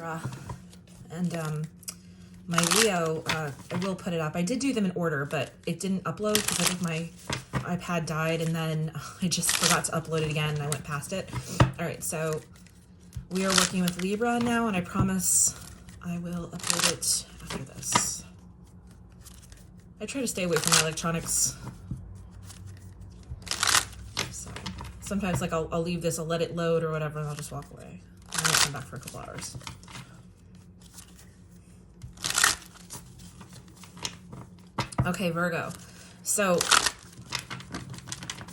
Libra. And my Leo, I will put it up. I did do them in order, but it didn't upload because I think my iPad died, and then I just forgot to upload it again, and I went past it. All right, so we are working with Libra now, and I promise I will upload it after this. I try to stay away from my electronics. So sometimes, like, I'll leave this, I'll let it load or whatever, and I'll just walk away. And then I'll come back for a couple hours. Okay, Virgo. So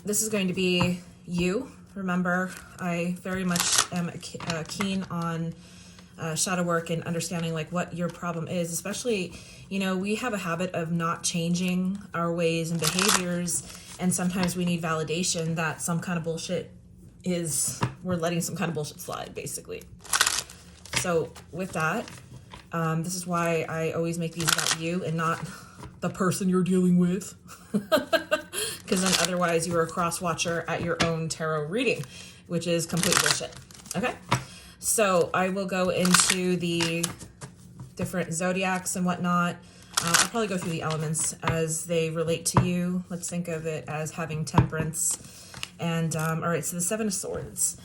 this is going to be you. Remember, I very much am keen on shadow work and understanding like what your problem is, especially, you know, we have a habit of not changing our ways and behaviors, and sometimes we need validation that some kind of bullshit we're letting some kind of bullshit slide, basically. So with that, this is why I always make these about you and not the person you're dealing with, because then otherwise you are a cross watcher at your own tarot reading, which is complete bullshit. Okay, so I will go into the different zodiacs and whatnot. I'll probably go through the elements as they relate to you. Let's think of it as having temperance. And all right, so the Seven of Swords.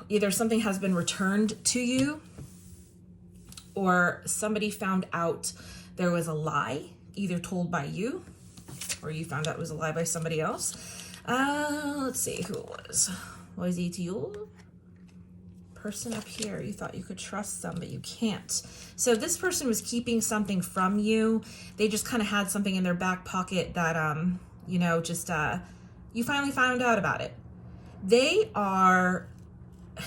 Either something has been returned to you, or somebody found out there was a lie, either told by you, or you found out it was a lie by somebody else. Let's see who it was. Was it you? Person up here, you thought you could trust them, but you can't. So this person was keeping something from you. They just kind of had something in their back pocket that, you know, just, you finally found out about it. They are,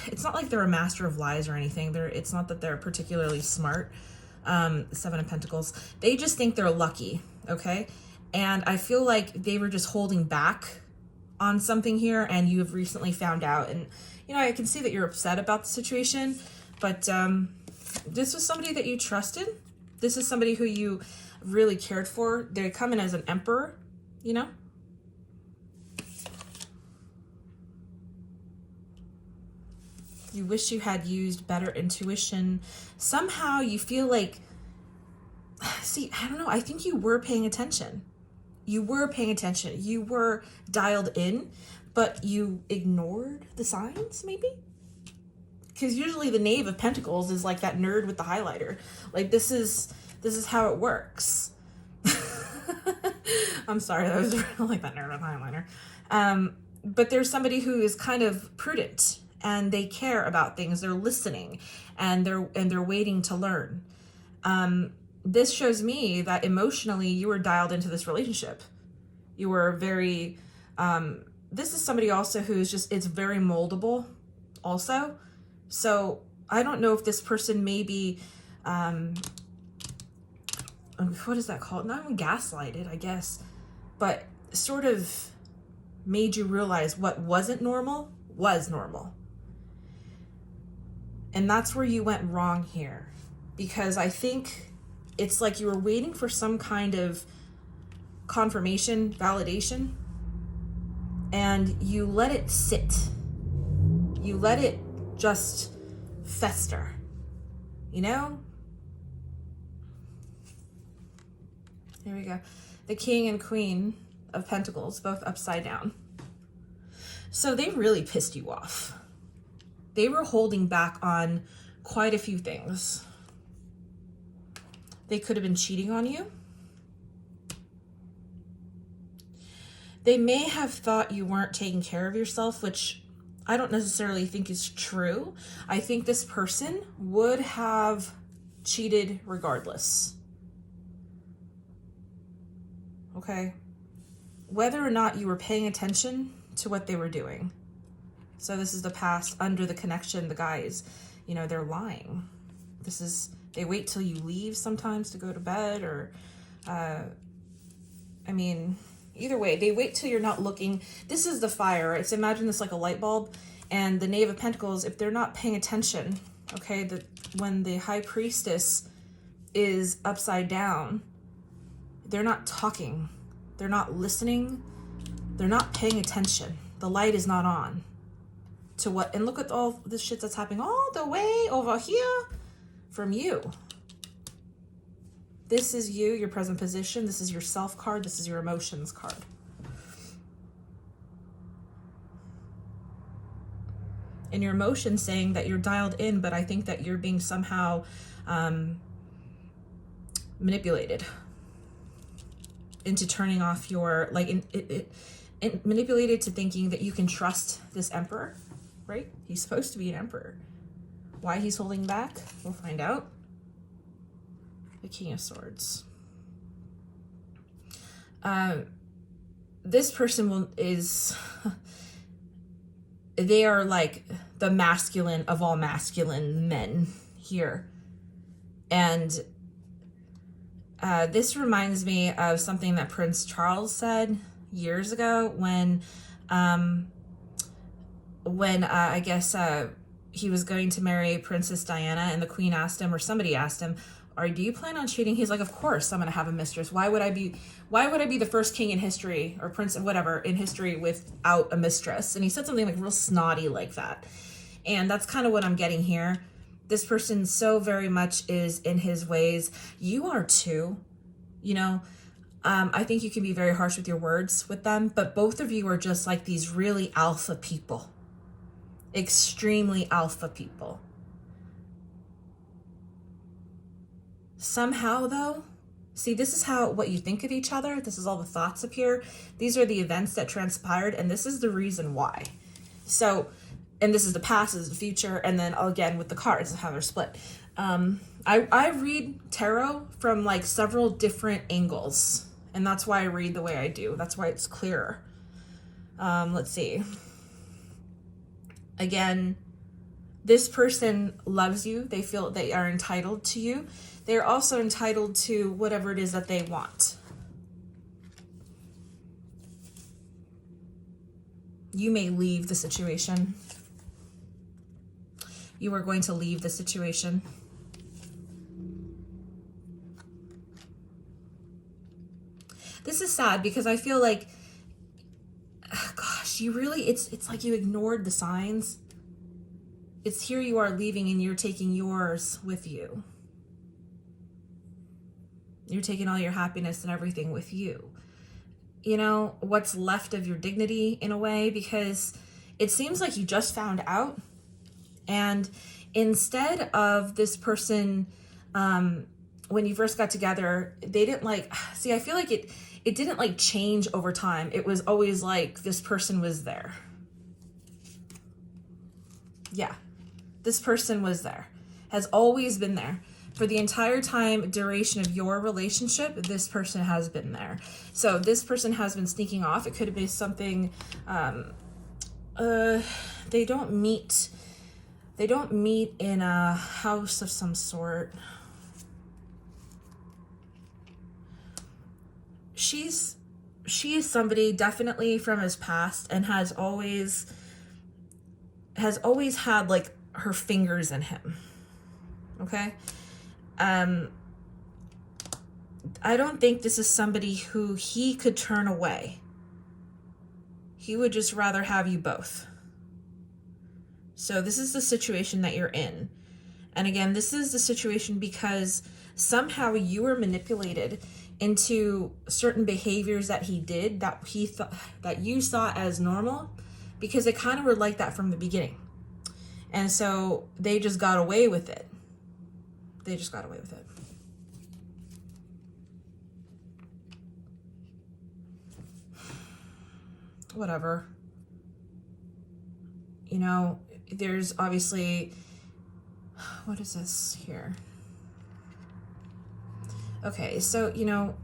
it's not like they're a master of lies or anything. It's not that they're particularly smart. Seven of Pentacles. They just think they're lucky, okay? And I feel like they were just holding back on something here, and you have recently found out. And, you know, I can see that you're upset about the situation, but this was somebody that you trusted. This is somebody who you really cared for. They come in as an emperor, you know? You wish you had used better intuition. Somehow you feel like, see, I don't know. I think you were paying attention. You were paying attention. You were dialed in, but you ignored the signs, maybe? Because usually the Knave of Pentacles is like that nerd with the highlighter. Like, this is how it works. I'm sorry, that was really like that nerd with the highlighter. But there's somebody who is kind of prudent, and they care about things. They're listening, and they're waiting to learn. This shows me that emotionally you were dialed into this relationship. You were very, this is somebody also who's just, it's very moldable also. So I don't know if this person maybe, what is that called? Not even gaslighted, I guess, but sort of made you realize what wasn't normal was normal. And that's where you went wrong here, because I think it's like you were waiting for some kind of confirmation, validation, and you let it sit. You let it just fester, you know? Here we go. The King and Queen of Pentacles, both upside down. So they really pissed you off. They were holding back on quite a few things. They could have been cheating on you. They may have thought you weren't taking care of yourself, which I don't necessarily think is true. I think this person would have cheated regardless. Okay? Whether or not you were paying attention to what they were doing. So this is the past under the connection. The guys, you know, they're lying. They wait till you leave sometimes to go to bed, or, I mean, either way, they wait till you're not looking. This is the fire, right? So imagine this like a light bulb, and the Knave of Pentacles, if they're not paying attention, okay, when the High Priestess is upside down, they're not talking, they're not listening, they're not paying attention. The light is not on. to what, and look at all this shit that's happening all the way over here from you. This is you, your present position. This is your self card. This is your emotions card. And your emotions saying that you're dialed in, but I think that you're being somehow manipulated into turning off your, like, manipulated to thinking that you can trust this emperor, right? He's supposed to be an emperor. Why he's holding back, we'll find out. The King of Swords. This person they are like the masculine of all masculine men here. And this reminds me of something that Prince Charles said years ago when I guess he was going to marry Princess Diana, and the Queen asked him, or somebody asked him, do you plan on cheating? He's like, of course I'm going to have a mistress. Why would I be the first king in history, or prince, whatever, in history without a mistress? And he said something like real snotty like that. And that's kind of what I'm getting here. This person so very much is in his ways. You are too, you know. I think you can be very harsh with your words with them, but both of you are just like these really alpha people. Extremely alpha people. Somehow though, see, this is what you think of each other. This is all the thoughts up here. These are the events that transpired, and this is the reason why. So, and this is the past, this is the future, and then again with the cards, how they're split. I read tarot from like several different angles, and that's why I read the way I do. That's why it's clearer. Let's see. Again, this person loves you. They feel they are entitled to you. They're also entitled to whatever it is that they want. You may leave the situation. You are going to leave the situation. This is sad because I feel like, gosh, you really, it's like you ignored the signs. It's here you are leaving and you're taking yours with you. You're taking all your happiness and everything with you. You know, what's left of your dignity in a way, because it seems like you just found out. And instead of this person, when you first got together, they didn't like, see, I feel like it didn't like change over time. It was always like this person was there. Yeah, this person was there, has always been there. For the entire duration of your relationship, this person has been there. So this person has been sneaking off. It could have been something, they don't meet in a house of some sort. She is somebody definitely from his past and has always had like her fingers in him. Okay? I don't think this is somebody who he could turn away. He would just rather have you both. So this is the situation that you're in. And again, this is the situation because somehow you were manipulated into certain behaviors that he did that he thought that you saw as normal, because they kind of were like that from the beginning. And so they just got away with it. They just got away with it. Whatever. You know, there's obviously, what is this here? Okay, so, you know,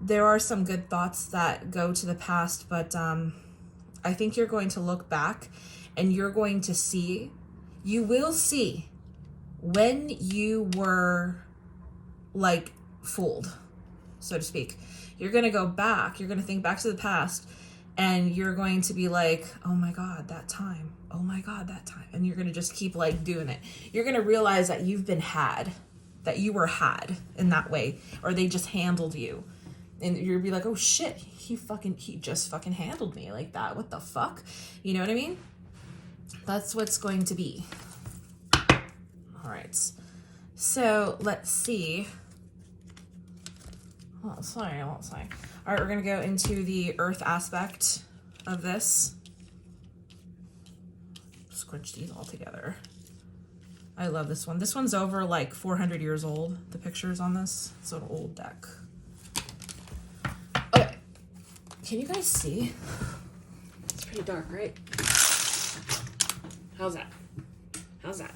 there are some good thoughts that go to the past, but I think you're going to look back and you're going to see, you will see when you were like fooled, so to speak. You're going to go back, you're going to think back to the past, and you're going to be like, oh my God, that time. Oh my God, that time. And you're going to just keep like doing it. You're going to realize that you've been had, that you were had in that way, or they just handled you. And you'll be like, oh shit, he just fucking handled me like that. What the fuck? You know what I mean? That's what's going to be. All right. So let's see. Oh, sorry. All right, we're going to go into the earth aspect of this. Squinch these all together. I love this one. This one's over like 400 years old. The pictures on this. It's an old deck. Okay. Can you guys see? It's pretty dark, right? How's that? How's that?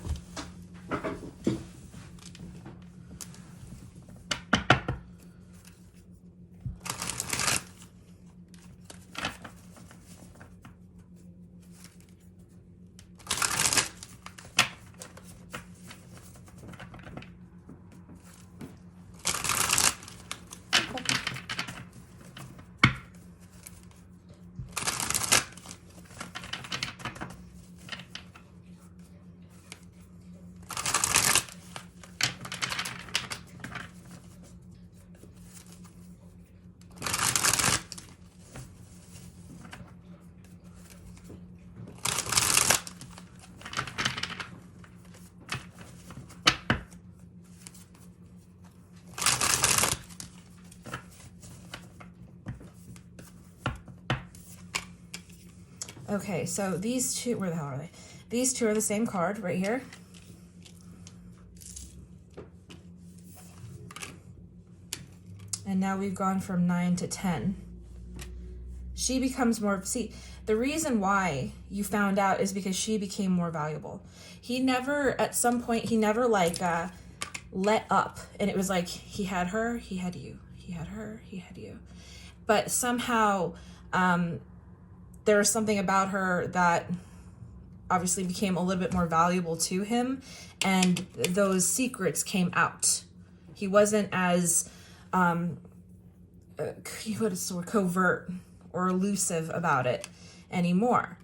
Okay, so these two, where the hell are they? These two are the same card right here. And now we've gone from 9 to 10. She becomes more, see, the reason why you found out is because she became more valuable. He never, at some point, he never like let up. And it was like, he had her, he had you. He had her, he had you. But somehow, there was something about her that obviously became a little bit more valuable to him, and those secrets came out. He wasn't as covert or elusive about it anymore.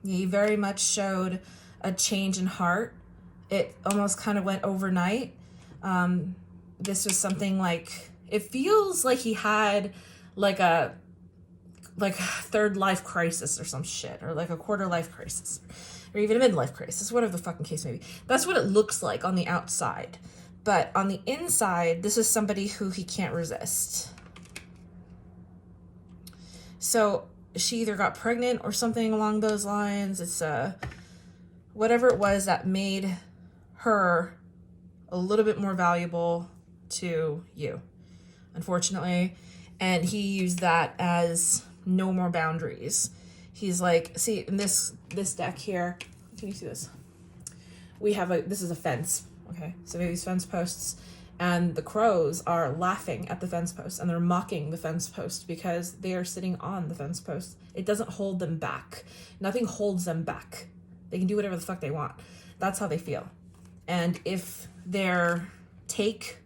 He very much showed a change in heart. It almost kind of went overnight. This was something like, it feels like he had like a third life crisis or some shit, or like a quarter life crisis, or even a midlife crisis, whatever the fucking case may be. That's what it looks like on the outside. But on the inside, this is somebody who he can't resist. So she either got pregnant or something along those lines. It's whatever it was that made her a little bit more valuable to you, unfortunately. And he used that as no more boundaries. He's like, see, in this deck here, can you see this? We have this is a fence, okay? So we have these fence posts, and the crows are laughing at the fence post, and they're mocking the fence post because they are sitting on the fence post. It doesn't hold them back. Nothing holds them back. They can do whatever the fuck they want. That's how they feel. And if their take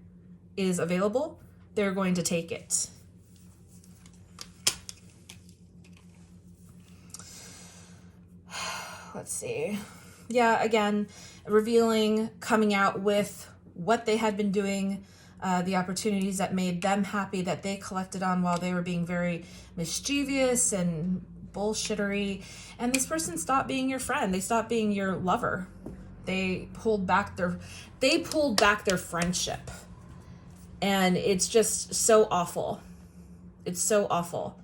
is available, they're going to take it. Let's see. Yeah, again, revealing, coming out with what they had been doing, the opportunities that made them happy that they collected on while they were being very mischievous and bullshittery. And this person stopped being your friend. They stopped being your lover. They pulled back their friendship. And it's just so awful. It's so awful.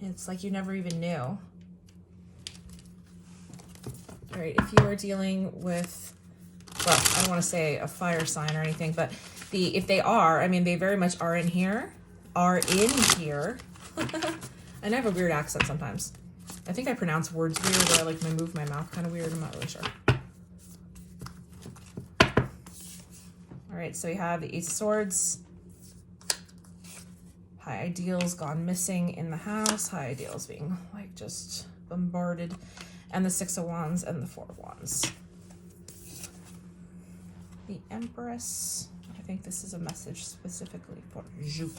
It's like you never even knew. All right, if you are dealing with, well, I don't want to say a fire sign or anything, but if they are, I mean, they very much are in here. And I have a weird accent sometimes. I think I pronounce words weird, or I like move my mouth kind of weird. I'm not really sure. All right, so we have the Ace of Swords. High ideals gone missing in the house. High ideals being like just bombarded. And the Six of Wands and the Four of Wands. The Empress. I think this is a message specifically for you.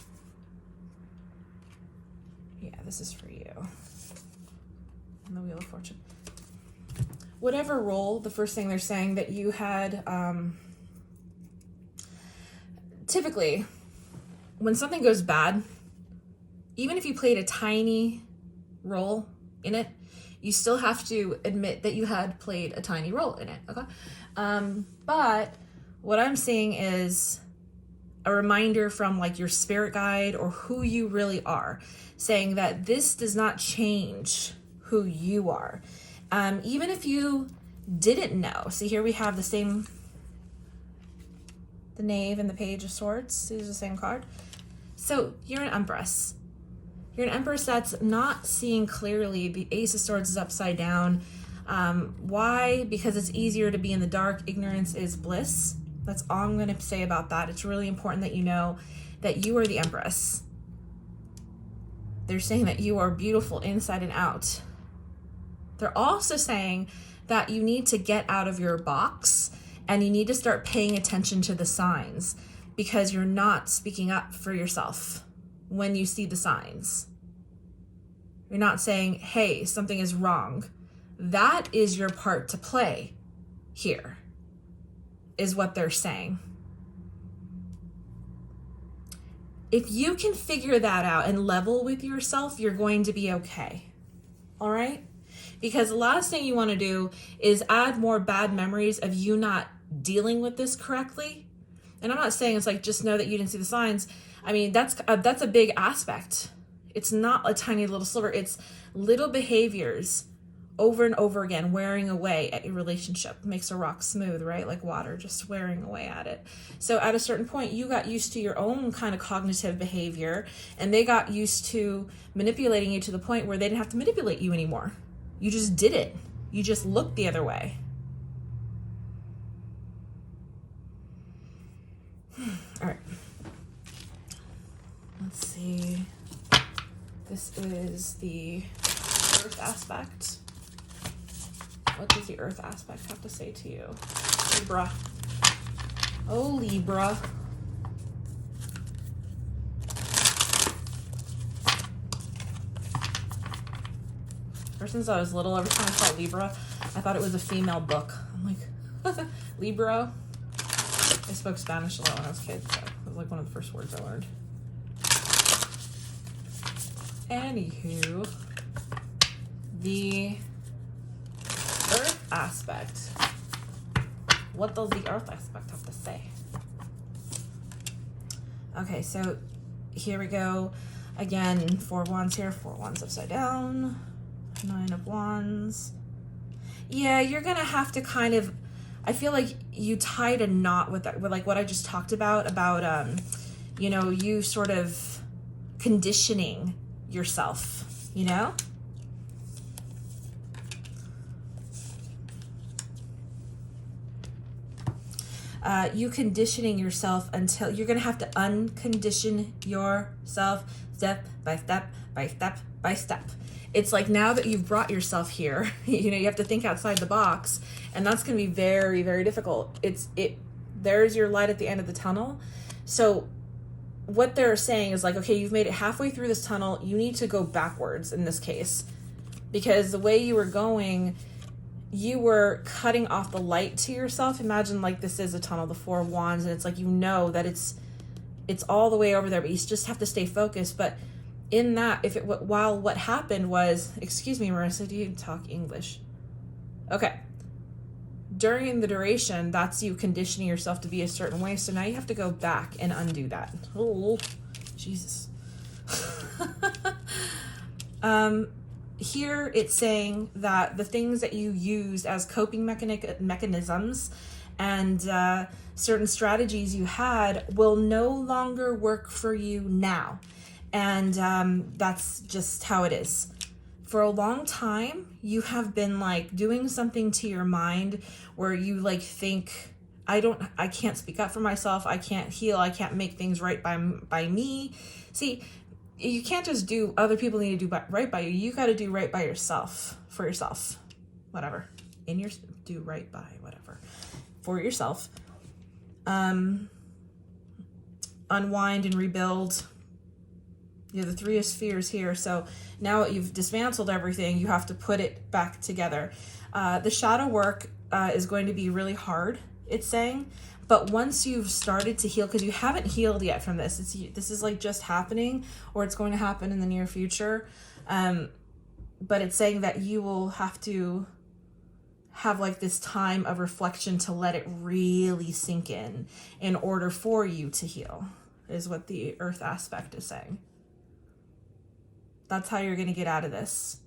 Yeah, this is for you. And the Wheel of Fortune. Whatever role, the first thing they're saying that you had, typically, when something goes bad, even if you played a tiny role in it, you still have to admit that you had played a tiny role in it, okay? But what I'm seeing is a reminder from like your spirit guide or who you really are, saying that this does not change who you are. Even if you didn't know. See, here we have the Knave and the Page of Swords. These are the same card. So you're an Empress. You're an Empress that's not seeing clearly. The Ace of Swords is upside down. Why? Because it's easier to be in the dark. Ignorance is bliss. That's all I'm going to say about that. It's really important that you know that you are the Empress. They're saying that you are beautiful inside and out. They're also saying that you need to get out of your box and you need to start paying attention to the signs, because you're not speaking up for yourself when you see the signs. You're not saying, hey, something is wrong. That is your part to play here, is what they're saying. If you can figure that out and level with yourself, you're going to be okay. All right? Because the last thing you want to do is add more bad memories of you not dealing with this correctly. And I'm not saying it's like, just know that you didn't see the signs. I mean, that's a big aspect. It's not a tiny little sliver. It's little behaviors over and over again, wearing away at your relationship. Makes a rock smooth, right? Like water, just wearing away at it. So at a certain point, you got used to your own kind of cognitive behavior, and they got used to manipulating you to the point where they didn't have to manipulate you anymore. You just did it. You just looked the other way. All right. Let's see. This is the Earth aspect. What does the Earth aspect have to say to you? Libra. Oh, Libra. Ever since I was little, every time I saw Libra, I thought it was a female book. I'm like, Libra. I spoke Spanish a lot when I was a kid, so it was like one of the first words I learned. Anywho, the Earth aspect. What does the Earth aspect have to say? Okay, so here we go. Again, 4 wands here, 4 wands upside down, 9 of wands. Yeah, you're gonna have to kind of, I feel like you tied a knot with that, with like what I just talked about you know, you sort of conditioning yourself, you know? You conditioning yourself until you're going to have to uncondition yourself step by step by step by step. It's like now that you've brought yourself here, you know, you have to think outside the box, and that's going to be very, very difficult. There's your light at the end of the tunnel. So what they're saying is like, okay, you've made it halfway through this tunnel. You need to go backwards in this case, because the way you were going, you were cutting off the light to yourself. Imagine like this is a tunnel, the 4 wands, and it's like, you know that it's all the way over there, but you just have to stay focused. But in that, while what happened was, excuse me, Marisa, do you talk English? Okay. During the duration, that's you conditioning yourself to be a certain way. So now you have to go back and undo that. Oh, Jesus. Here it's saying that the things that you used as coping mechanisms and certain strategies you had will no longer work for you now. And that's just how it is. For a long time, you have been like doing something to your mind where you like think, I can't speak up for myself. I can't heal. I can't make things right by me. See, you can't just do, other people need to do right by you. You got to do right by yourself, for yourself, whatever. Do right by whatever, for yourself. Unwind and rebuild. You have the 3 of Spheres here. So now that you've dismantled everything, you have to put it back together. The shadow work is going to be really hard it's saying. But once you've started to heal, because you haven't healed yet from this, this is like just happening, or it's going to happen in the near future. But it's saying that you will have to have like this time of reflection to let it really sink in order for you to heal, is what the earth aspect is saying. That's how you're going to get out of this.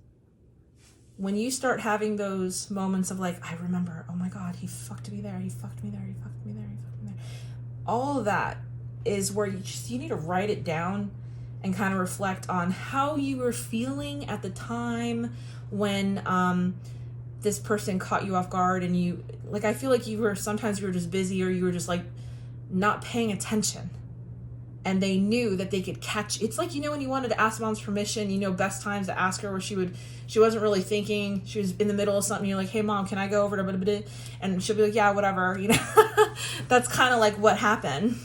When you start having those moments of like, I remember, oh my God, he fucked me there, he fucked me there, he fucked me there, he fucked me there. All of that is where you need to write it down and kind of reflect on how you were feeling at the time when this person caught you off guard, and you, like, I feel like sometimes you were just busy, or you were just like not paying attention. And they knew that they could catch. It's like, when you wanted to ask mom's permission, best times to ask her where she wasn't really thinking. She was in the middle of something. You're like, hey mom, can I go over to blah, blah, blah? And she'll be like, yeah, whatever. That's kind of like what happened.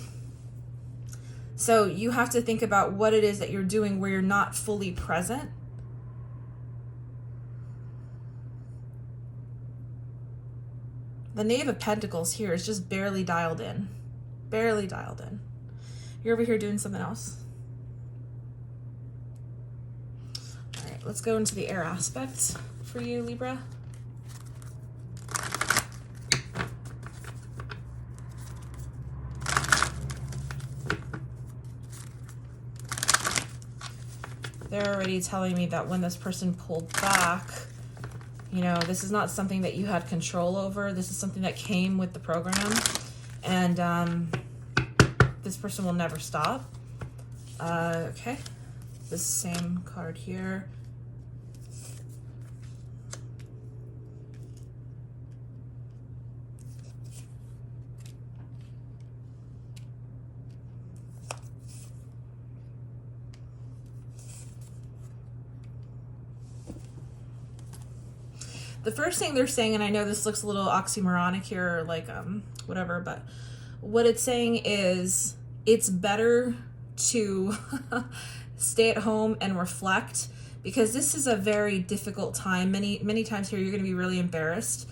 So you have to think about what it is that you're doing where you're not fully present. The Knave of Pentacles here is just barely dialed in. Barely dialed in. You're over here doing something else. All right, let's go into the air aspect for you, Libra. They're already telling me that when this person pulled back, this is not something that you had control over. This is something that came with the program. And this person will never stop. Okay. The same card here. The first thing they're saying, and I know this looks a little oxymoronic here, or like whatever, but what it's saying is it's better to stay at home and reflect, because this is a very difficult time. Many times here you're going to be really embarrassed,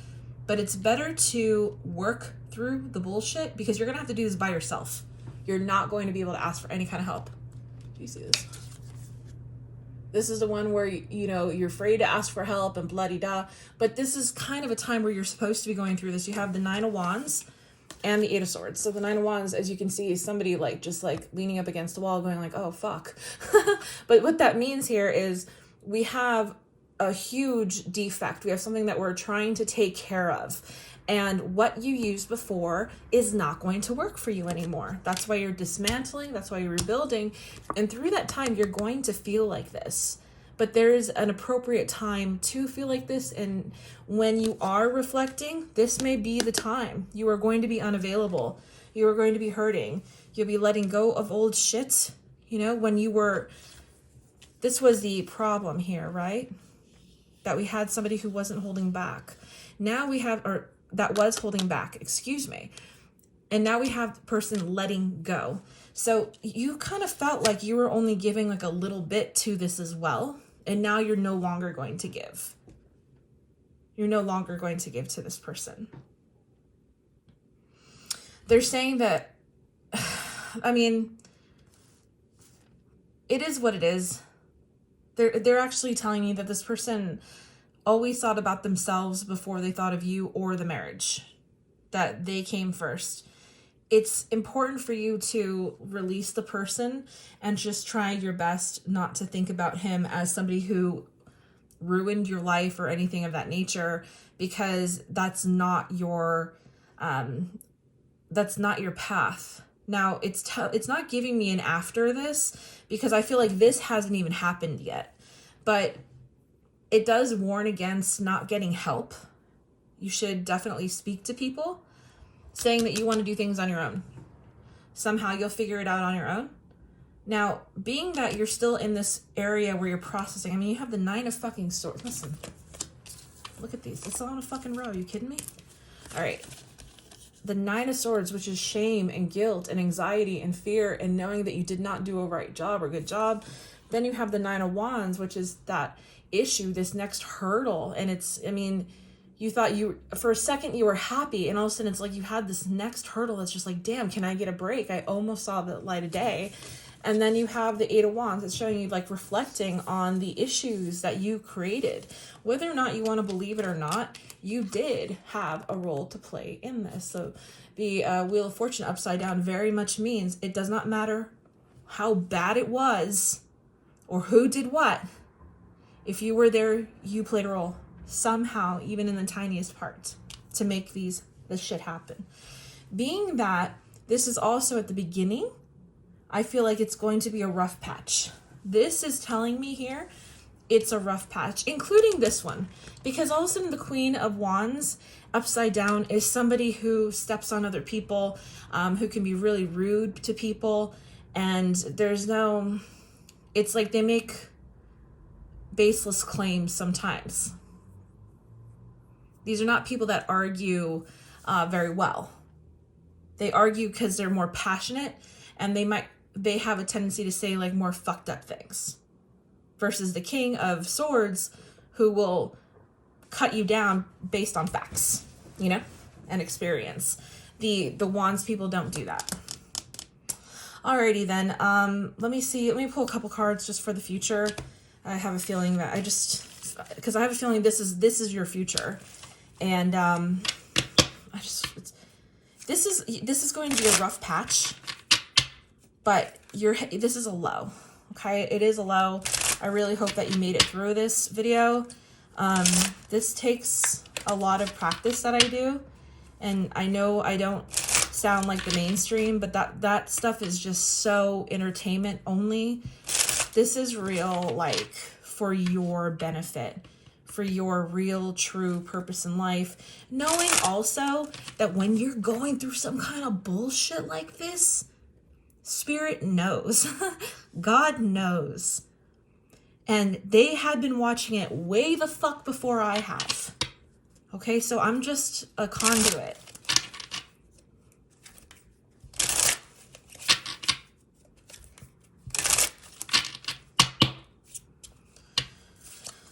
but it's better to work through the bullshit, because you're going to have to do this by yourself. You're not going to be able to ask for any kind of help. Do you see this? This is the one where, you're afraid to ask for help and bloody-da. But this is kind of a time where you're supposed to be going through this. You have the Nine of Wands and the Eight of Swords. So the Nine of Wands, as you can see, is somebody just leaning up against the wall going like, oh, fuck. But what that means here is we have a huge defect. We have something that we're trying to take care of. And what you used before is not going to work for you anymore. That's why you're dismantling. That's why you're rebuilding. And through that time, you're going to feel like this. But there's an appropriate time to feel like this. And when you are reflecting, this may be the time. You are going to be unavailable. You are going to be hurting. You'll be letting go of old shit. When you were... This was the problem here, right? That we had somebody who wasn't holding back. Now we have... that was holding back, excuse me. And now we have the person letting go. So you kind of felt like you were only giving like a little bit to this as well. And now you're no longer going to give. You're no longer going to give to this person. They're saying that, it is what it is. They're actually telling me that this person always thought about themselves before they thought of you or the marriage, that they came first. It's important for you to release the person and just try your best not to think about him as somebody who ruined your life or anything of that nature, because that's not your path. Now, it's not giving me an after this, because I feel like this hasn't even happened yet. But it does warn against not getting help. You should definitely speak to people, saying that you want to do things on your own. Somehow you'll figure it out on your own. Now, being that you're still in this area where you're processing, you have the Nine of fucking Swords. Listen, look at these. It's all in a fucking row. Are you kidding me? All right. The Nine of Swords, which is shame and guilt and anxiety and fear and knowing that you did not do a right job or good job. Then you have the Nine of Wands, which is that issue, this next hurdle. And it's, you thought for a second you were happy, and all of a sudden it's like you had this next hurdle that's just like, damn, can I get a break? I almost saw the light of day. And then you have the Eight of Wands. It's showing you like reflecting on the issues that you created. Whether or not you want to believe it or not, you did have a role to play in this. So the Wheel of Fortune upside down very much means it does not matter how bad it was or who did what. If you were there, you played a role somehow, even in the tiniest part, to make this shit happen. Being that this is also at the beginning, I feel like it's going to be a rough patch. This is telling me here it's a rough patch, including this one, because all of a sudden the Queen of Wands upside down is somebody who steps on other people, who can be really rude to people, and it's like they make baseless claims sometimes. These are not people that argue very well. They argue because they're more passionate, and they have a tendency to say like more fucked up things, versus the King of Swords, who will cut you down based on facts, and experience. The Wands people don't do that. Alrighty then, let me pull a couple cards just for the future. I have a feeling that because I have a feeling this is your future, and this is going to be a rough patch, but this is a low, okay? It is a low. I really hope that you made it through this video. This takes a lot of practice that I do, and I know I don't sound like the mainstream, but that stuff is just so entertainment only. This is real, like, for your benefit, for your real, true purpose in life. Knowing also that when you're going through some kind of bullshit like this, Spirit knows. God knows. And they had been watching it way the fuck before I have. Okay, so I'm just a conduit.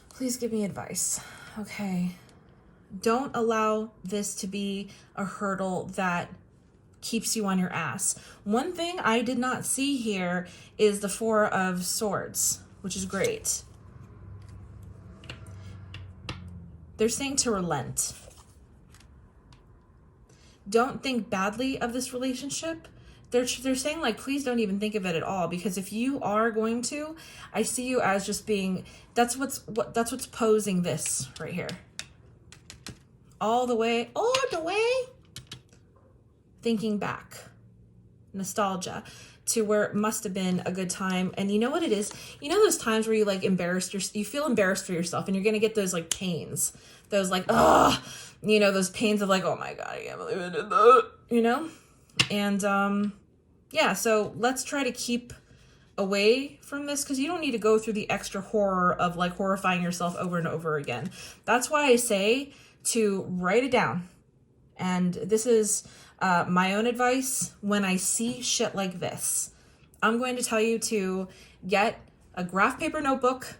Please give me advice. Okay. Don't allow this to be a hurdle that keeps you on your ass. One thing I did not see here is the Four of Swords, which is great. They're saying to relent. Don't think badly of this relationship. They're saying, like, please don't even think of it at all, because if you are going to, I see you as just being, that's what's posing this right here. All the way, thinking back, nostalgia to where it must have been a good time. And you know what it is? You know those times where you like you feel embarrassed for yourself, and you're gonna get those like pains, those like, those pains of like, oh my God, I can't believe I did that, And yeah, so let's try to keep away from this, because you don't need to go through the extra horror of like horrifying yourself over and over again. That's why I say to write it down. And this is my own advice when I see shit like this. I'm going to tell you to get a graph paper notebook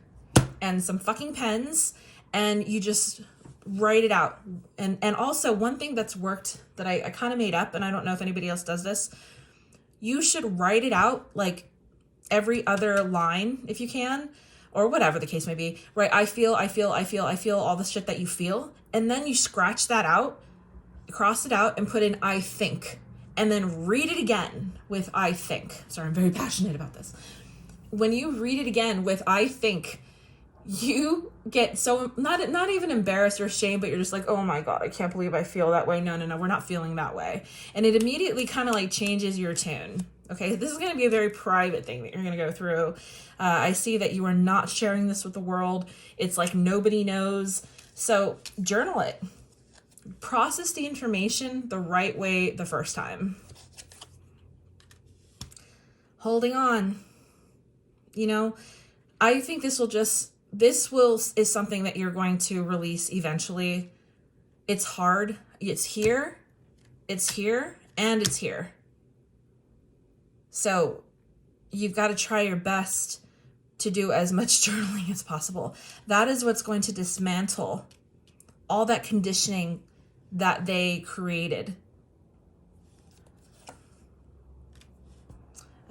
and some fucking pens, and you just write it out. And also, one thing that's worked that I kind of made up, and I don't know if anybody else does this, you should write it out like every other line if you can, or whatever the case may be, right? I feel all the shit that you feel, and then you scratch that out, cross it out, and put in I think, and then read it again with I think. Sorry, I'm very passionate about this. When you read it again with I think, you get so not even embarrassed or ashamed, but you're just like, oh my God, I can't believe I feel that way. No, we're not feeling that way. And it immediately kind of like changes your tune. Okay, this is going to be a very private thing that you're going to go through. I see that you are not sharing this with the world. It's like nobody knows. So journal it. Process the information the right way the first time. Holding on. I think this is something that you're going to release eventually. It's hard. It's here, and it's here. So you've got to try your best to do as much journaling as possible. That is what's going to dismantle all that conditioning that they created.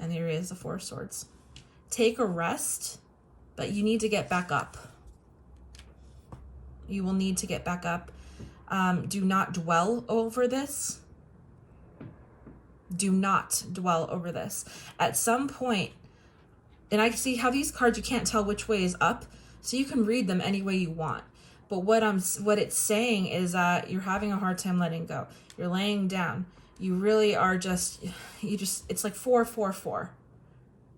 And here is the Four of Swords. Take a rest, but you need to get back up. You will need to get back up. Do not dwell over this. Do not dwell over this. At some point, and I see how these cards, you can't tell which way is up, so you can read them any way you want. But what it's saying is that you're having a hard time letting go. You're laying down. You really are it's like 4, 4, 4.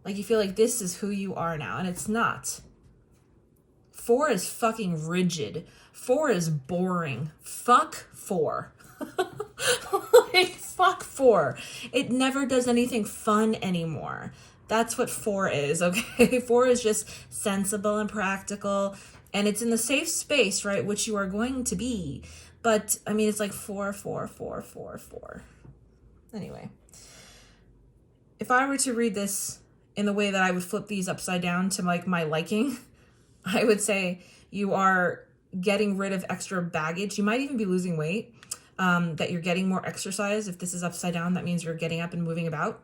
Like you feel like this is who you are now, and it's not. 4 is fucking rigid. 4 is boring. Fuck 4. Like, fuck 4. It never does anything fun anymore. That's what 4 is, okay? 4 is just sensible and practical, and it's in the safe space, right, which you are going to be. But, I mean, it's like 4, 4, 4, 4, 4. Anyway, if I were to read this in the way that I would flip these upside down to like my liking, I would say you are getting rid of extra baggage. You might even be losing weight, that you're getting more exercise. If this is upside down, that means you're getting up and moving about.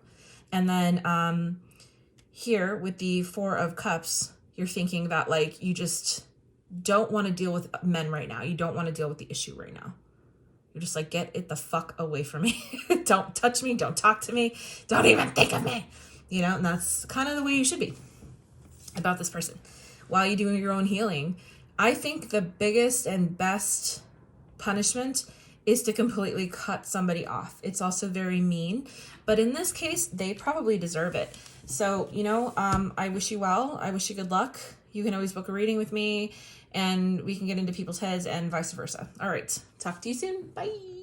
And then here with the Four of Cups, you're thinking that like you just don't want to deal with men right now. You don't want to deal with the issue right now. You're just like, get it the fuck away from me. Don't touch me. Don't talk to me. Don't even think of me. You know, and that's kind of the way you should be about this person. While you're doing your own healing, I think the biggest and best punishment is to completely cut somebody off. It's also very mean, but in this case, they probably deserve it. So, you know, I wish you well. I wish you good luck. You can always book a reading with me, and we can get into people's heads and vice versa. All right. Talk to you soon. Bye.